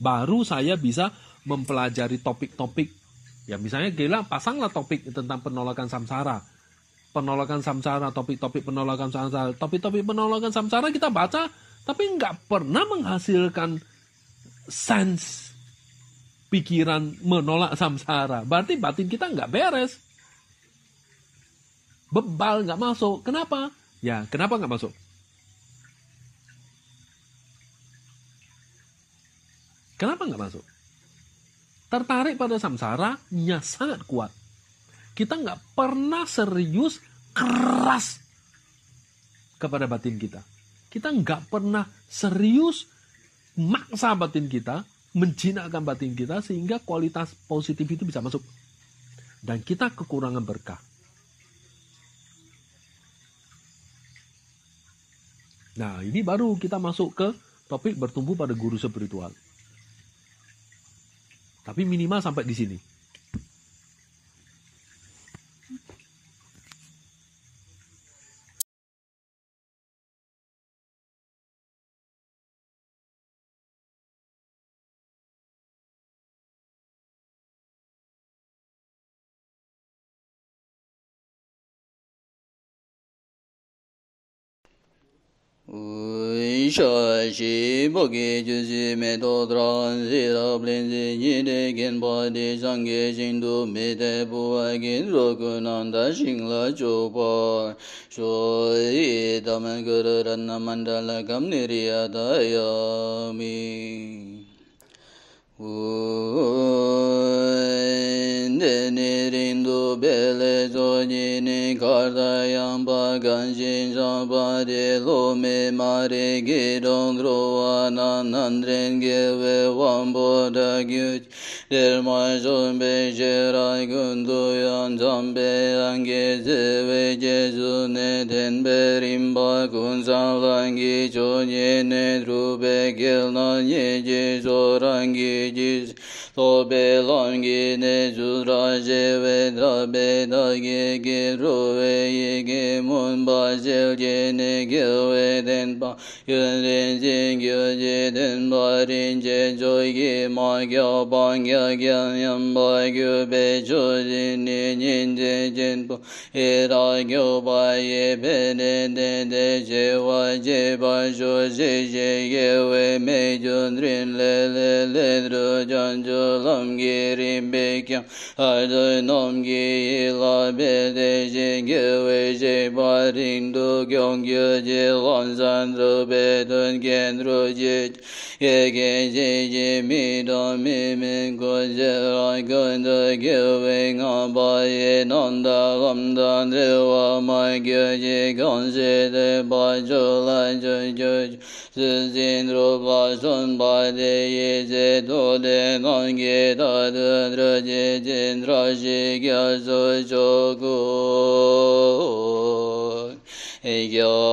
Baru saya bisa mempelajari topik-topik. Ya misalnya gila, pasanglah topik tentang penolakan samsara. Penolakan samsara, topik-topik penolakan samsara. Topik-topik penolakan samsara kita baca, tapi nggak pernah menghasilkan sense pikiran menolak samsara. Berarti batin kita nggak beres. Bebal, nggak masuk. Kenapa? Ya, kenapa nggak masuk? Kenapa nggak masuk? Tertarik pada samsara-nya sangat kuat. Kita nggak pernah serius, keras kepada batin kita. Kita nggak pernah serius, maksa batin kita, menjinakkan batin kita, sehingga kualitas positif itu bisa masuk. Dan kita kekurangan berkah. Nah, ini baru kita masuk ke topik bertumbuh pada guru spiritual. Tapi minimal sampai di sini. shashi bogi juzi meto dran zira blenzi nyide genpa de sangye shindu mete buwa gen rokunanda shingla chopa shoyi taman guru ranna mandala kam niriyatayami Nerindu bele zojini kardayam baganshin sabade lome mare girong roana nandren geve wamboda gyuch derma zombe jerai gunduyan zambe ange zeve jezune tenberimba kunsalangi chonyene drube gelna nyeje zorangi jis tobe langi ne zura jeve drabe dage gerove yege munba zeljene gewe denpa yunren zingyo jeden barin je joyge magya bangya gyam ba göbe jodini ninde jenpo era gyoba ye bene de jewa jeba joje yewe me jundrin le dro janjo lam girim bekyam ardo nom gi la be de jenge je barin do gyong je lan zan ro be don gen ro je ge je mi do mi men ko je ra gon do ge nga ba ye non da lam dan de wa ma ge je gon je de ba jo la jo zin ro ba son ba de ye je do de non ge da de dra je jin dra je gya zo jo go gyo